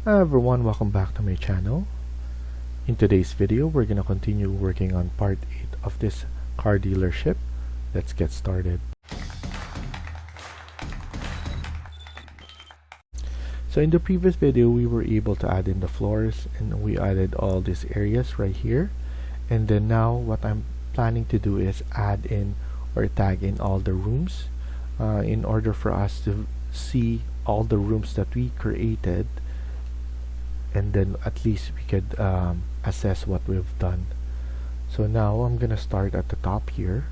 Hi everyone, welcome back to my channel. In today's video, we're gonna continue working on part 8 of this car dealership. Let's get started. So in the previous video, we were able to add in the floors and we added all these areas right here. And then now what I'm planning to do is add in or tag in all the rooms in order for us to see all the rooms that we created, and then at least we could assess what we've done. So now I'm gonna start at the top here.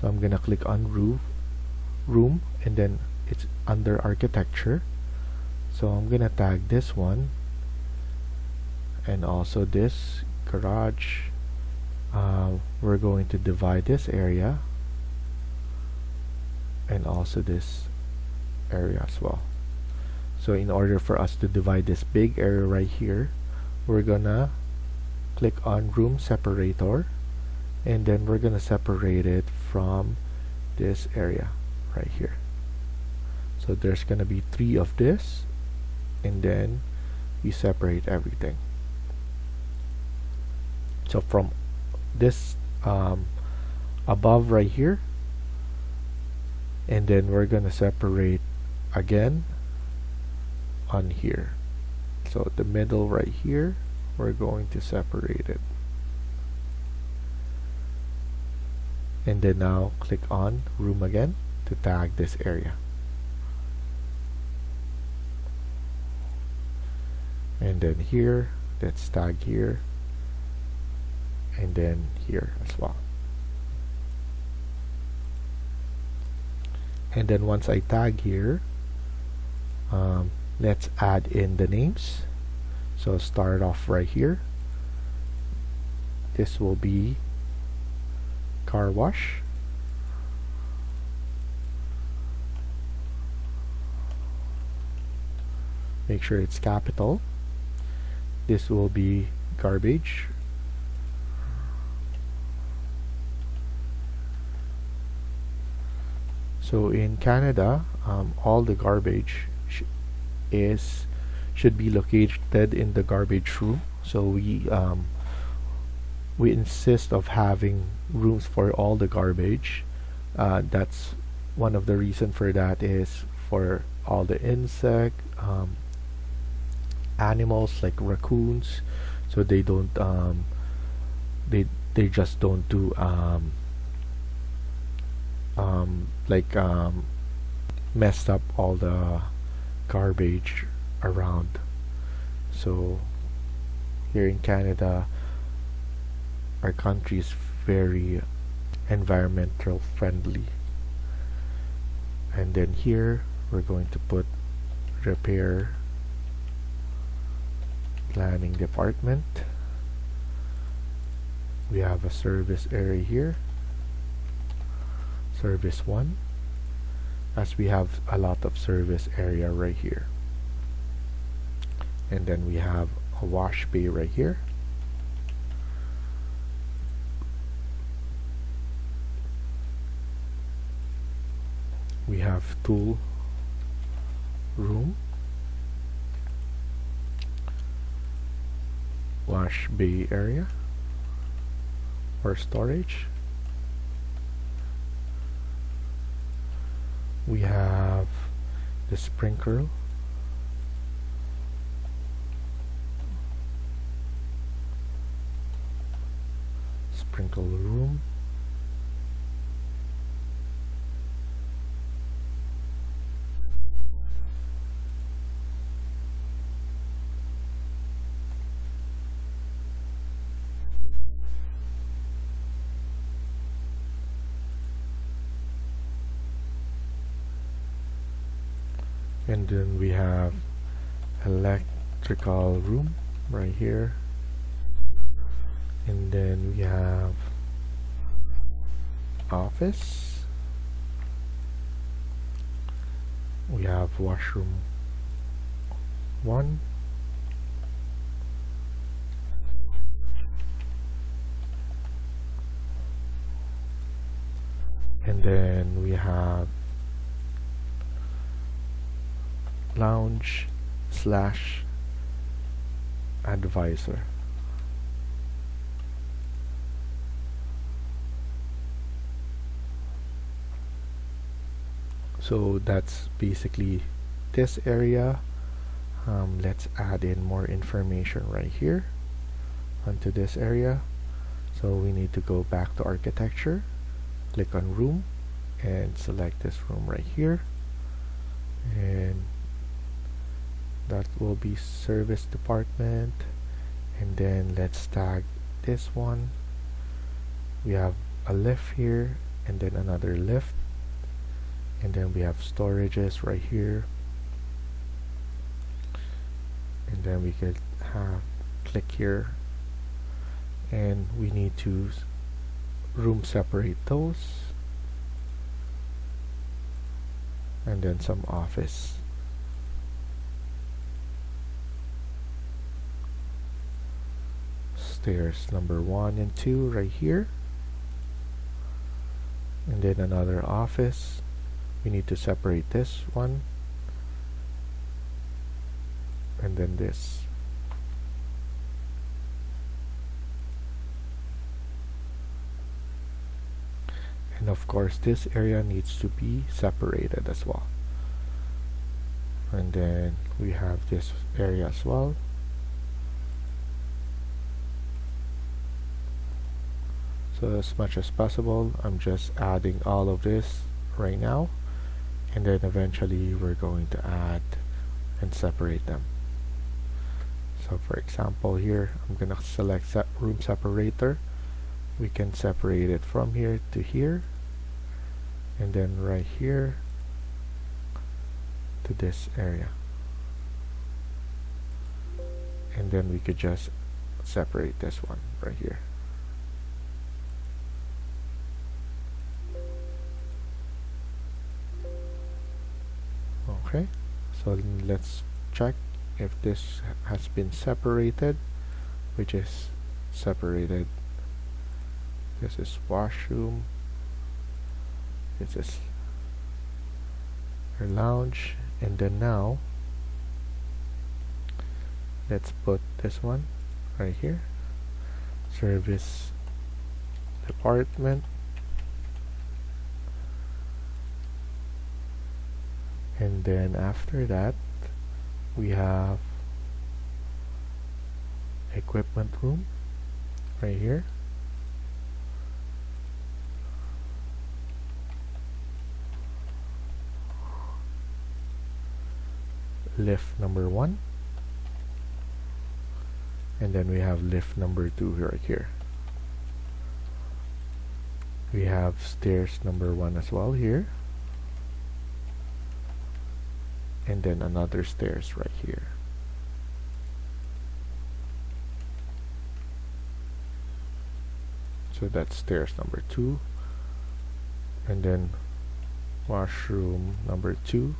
So I'm gonna click on room, and then it's under architecture. So I'm gonna tag this one and also this garage. We're going to divide this area and also this area as well. So in order for us to divide this big area right here, we're gonna click on room separator, and then we're gonna separate it from this area right here. So there's gonna be 3 of this, and then we separate everything. So from this above right here, and then we're gonna separate again on here. So the middle right here, we're going to separate it, and then now click on room again to tag this area, and then here let's tag here, and then here as well. And then once I tag here, let's add in the names. So start off right here. This will be car wash. Make sure it's capital. This will be garbage. So in Canada, all the garbage should be located in the garbage room. So we insist of having rooms for all the garbage. That's one of the reason for that is for all the insect animals like raccoons, so they don't they just don't do messed up all the garbage around. So here in Canada, our country is very environmental friendly. And then here we're going to put repair planning department. We have a service area here, service 1, as we have a lot of service area right here. And then we have a wash bay right here. We have tool room, wash bay area or storage. We have the sprinkler, sprinkle room, and then we have electrical room right here, and then we have office, we have washroom 1, and then we have lounge slash advisor. So that's basically this area. Let's add in more information right here onto this area. So we need to go back to architecture, click on room, and select this room right here, and that will be service department. And then let's tag this one. We have a lift here, and then another lift, and then we have storages right here, and then we could have click here, and we need to room separate those, and then some office. Stairs number 1 and 2 right here, and then another office. We need to separate this one and then this. And of course this area needs to be separated as well. And then we have this area as well. So as much as possible, I'm just adding all of this right now, and then eventually we're going to add and separate them. So for example here, I'm gonna select room separator. We can separate it from here to here, and then right here to this area, and then we could just separate this one right here. Okay, so let's check if this has been separated, which is separated. This is washroom, this is your lounge, and then now let's put this one right here, service department, and then after that we have equipment room right here, lift number 1, and then we have lift number 2 right here. We have stairs number 1 as well here, and then another stairs right here. So that's stairs number 2, and then washroom number 2.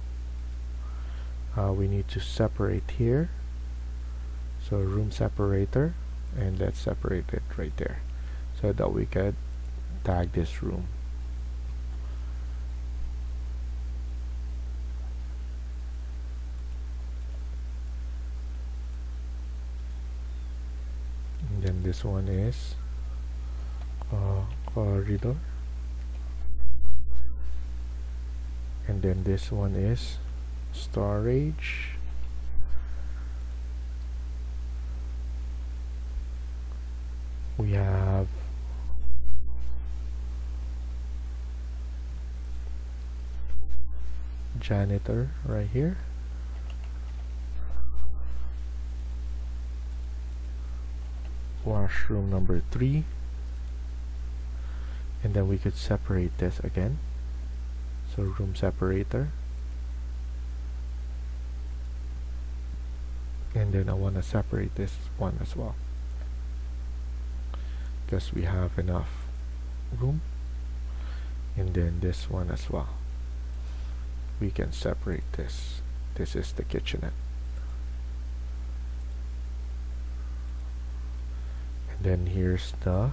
We need to separate here, so room separator, and let's separate it right there so that we can tag this room. And then this one is corridor, and then this one is storage, we have janitor right here, washroom number 3, and then we could separate this again, so room separator, and then I want to separate this one as well because we have enough room, and then this one as well we can separate this. This is the kitchenette, and then here's the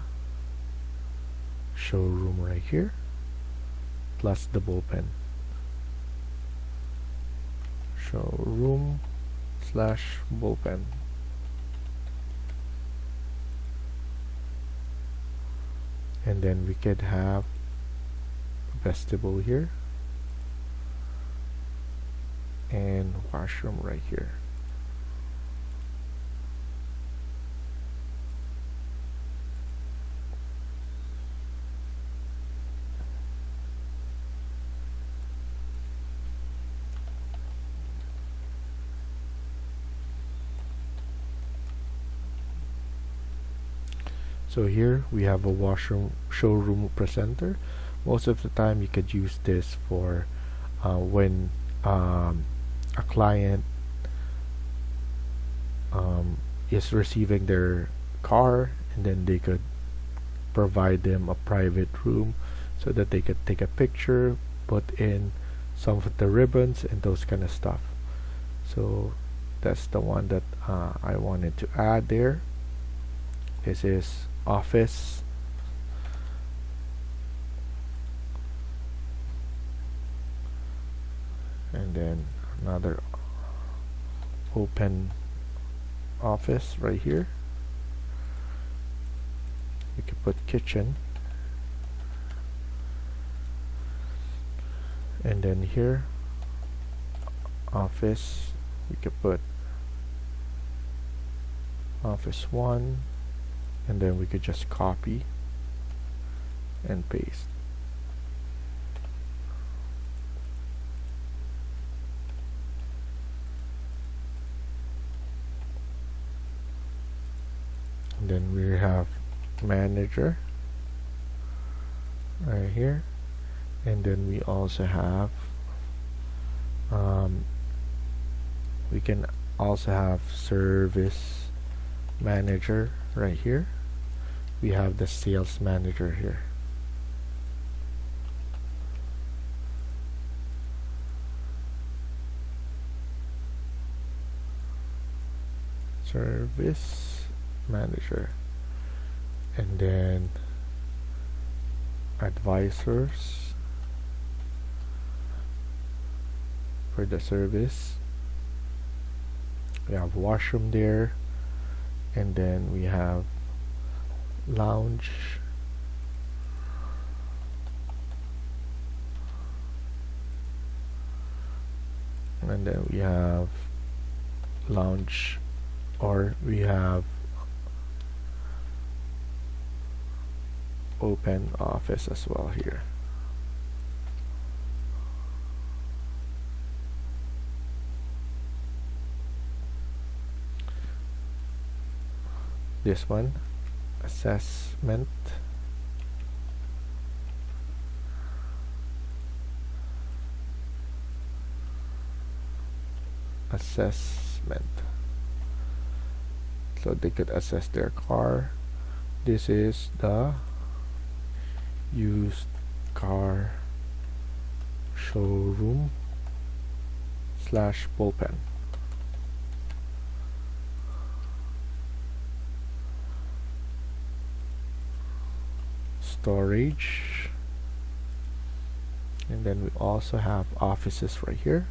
showroom right here plus the bullpen. Showroom / bullpen. and then we could have a vestibule here and washroom right here. So here we have a washroom showroom presenter. Most of the time you could use this for when a client is receiving their car, and then they could provide them a private room so that they could take a picture, put in some of the ribbons and those kind of stuff. So that's the one that I wanted to add there. This is office, and then another open office right here. You can put kitchen, and then here office, we could put office 1, and then we could just copy and paste. And then we have manager right here, and then we also have we can also have service manager right here. We have the sales manager here. Service manager, and then advisors for the service. We have washroom there, and then we have lounge, and then we have lounge, or we have open office as well here. This one, assessment, so they could assess their car. This is the used car showroom / bullpen. Storage, and then we also have offices right here.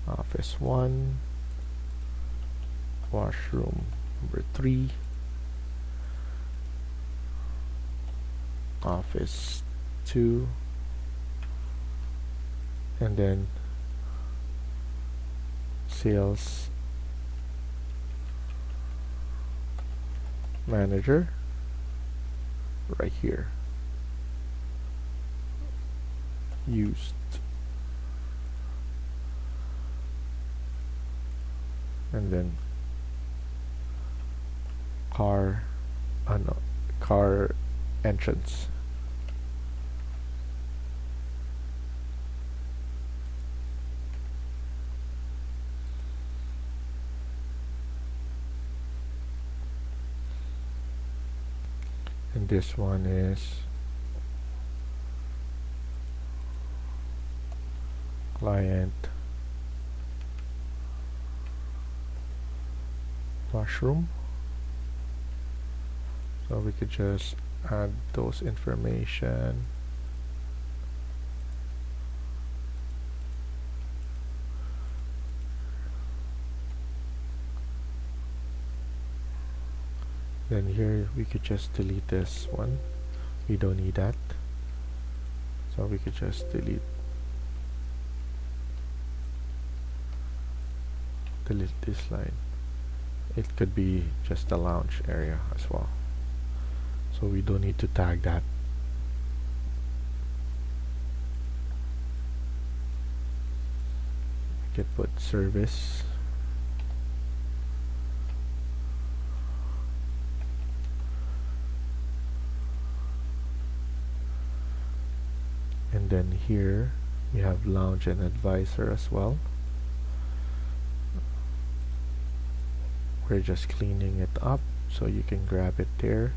Office 1, washroom number 3, office 2, and then sales manager right here. Used, and then car entrance. And this one is client washroom. So we could just add those information. Then here we could just delete this one. We don't need that, so we could just delete this line. It could be just a lounge area as well, so we don't need to tag that. We could put service, and then here we have lounge and advisor as well. We're just cleaning it up so you can grab it there.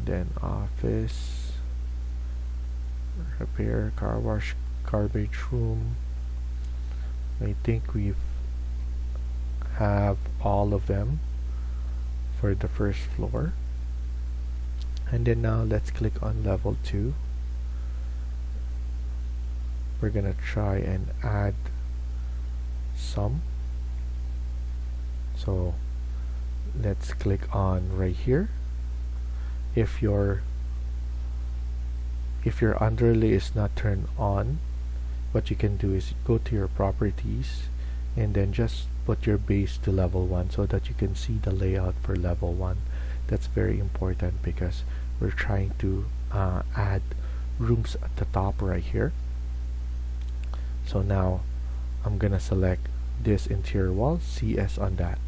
Then office, repair, car wash, garbage room. I think we have all of them for the first floor. And then now let's click on level 2. We're gonna try and add some. So let's click on right here. If your underlay is not turned on, what you can do is go to your properties and then just put your base to level 1 so that you can see the layout for level 1. That's very important because we're trying to add rooms at the top right here. So now I'm gonna select this interior wall, CS on that,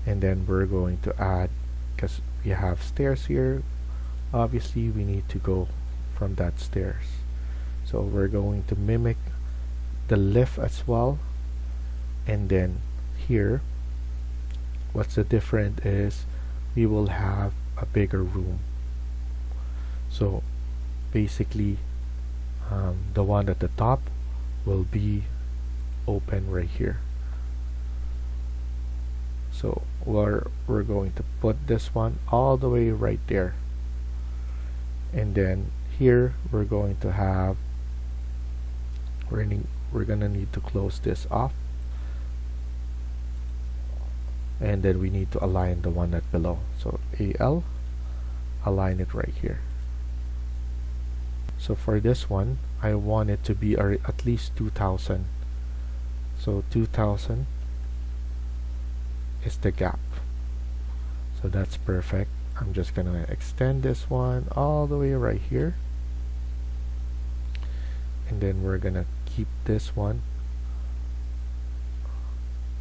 and then we're going to add, because we have stairs here, obviously we need to go from that stairs, so we're going to mimic the lift as well. And then here, what's the difference is we will have a bigger room. So basically the one at the top will be open right here. So we're going to put this one all the way right there, and then here we're going to have, we're gonna need to close this off, and then we need to align the one that below. So AL, align it right here. So for this one, I want it to be at least 2000. So 2000 is the gap. So that's perfect. I'm just gonna extend this one all the way right here, and then we're gonna keep this one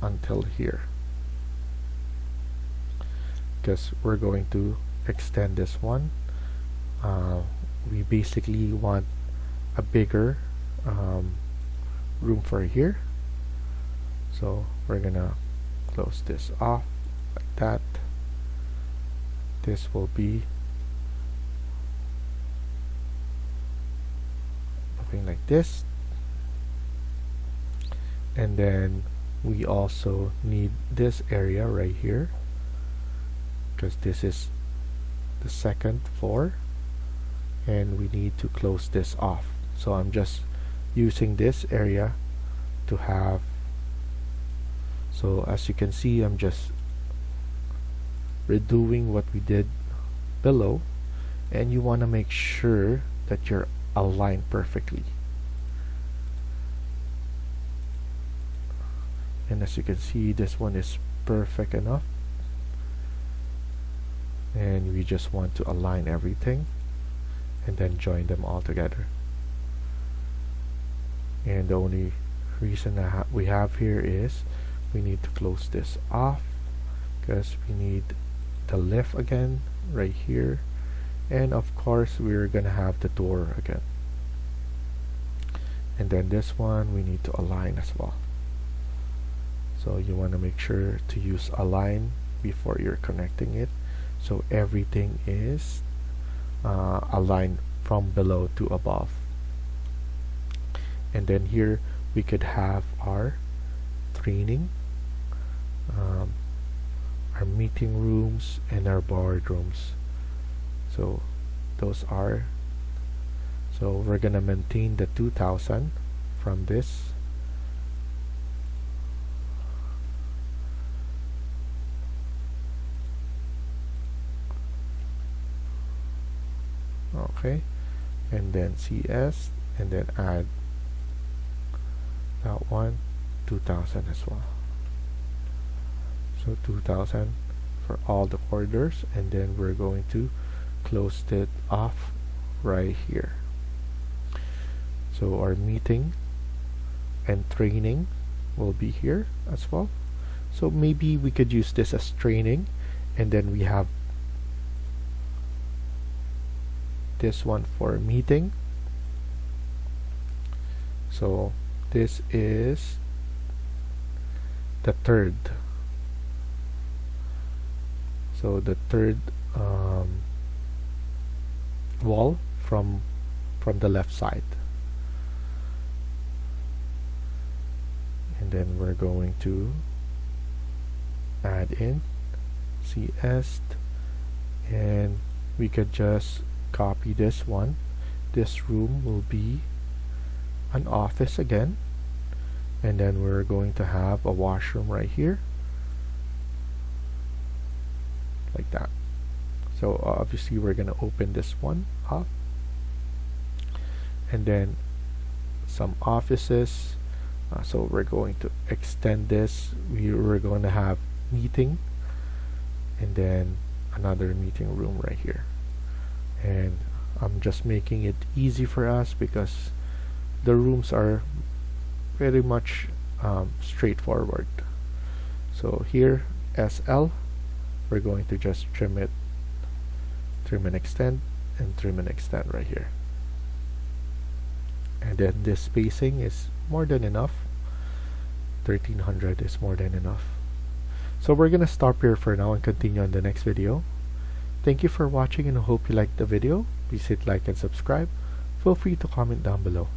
until here, because we're going to extend this one. We basically want a bigger room for here, so we're gonna close this off like that. This will be looking like this, and then we also need this area right here, because this is the second floor and we need to close this off. So I'm just using this area to have, so as you can see, I'm just redoing what we did below, and you want to make sure that you're aligned perfectly. And as you can see, this one is perfect enough, and we just want to align everything and then join them all together. And the only reason we have here is we need to close this off, because we need the lift again right here, and of course we're gonna have the door again, and then this one we need to align as well. So you want to make sure to use align before you're connecting it, so everything is aligned from below to above. And then here we could have our training, our meeting rooms, and our boardrooms. So those are, so we're gonna maintain the 2000 from this, Okay, and then CS, and then add that one, 2000 as well. So 2000 for all the corridors, and then we're going to close it off right here. So our meeting and training will be here as well. So maybe we could use this as training, and then we have this one for meeting. So this is the third. So the third wall from the left side. And then we're going to add in CS, and we could just copy this one. This room will be an office again, and then we're going to have a washroom right here, like that. So obviously we're going to open this one up, and then some offices. So we're going to extend this. We're going to have meeting, and then another meeting room right here. And I'm just making it easy for us because the rooms are very much straightforward. So here, SL, we're going to just trim and extend, and trim and extend right here. And then this spacing is more than enough. 1300 is more than enough. So we're gonna stop here for now and continue on the next video. Thank you for watching, and I hope you liked the video. Please hit like and subscribe. Feel free to comment down below.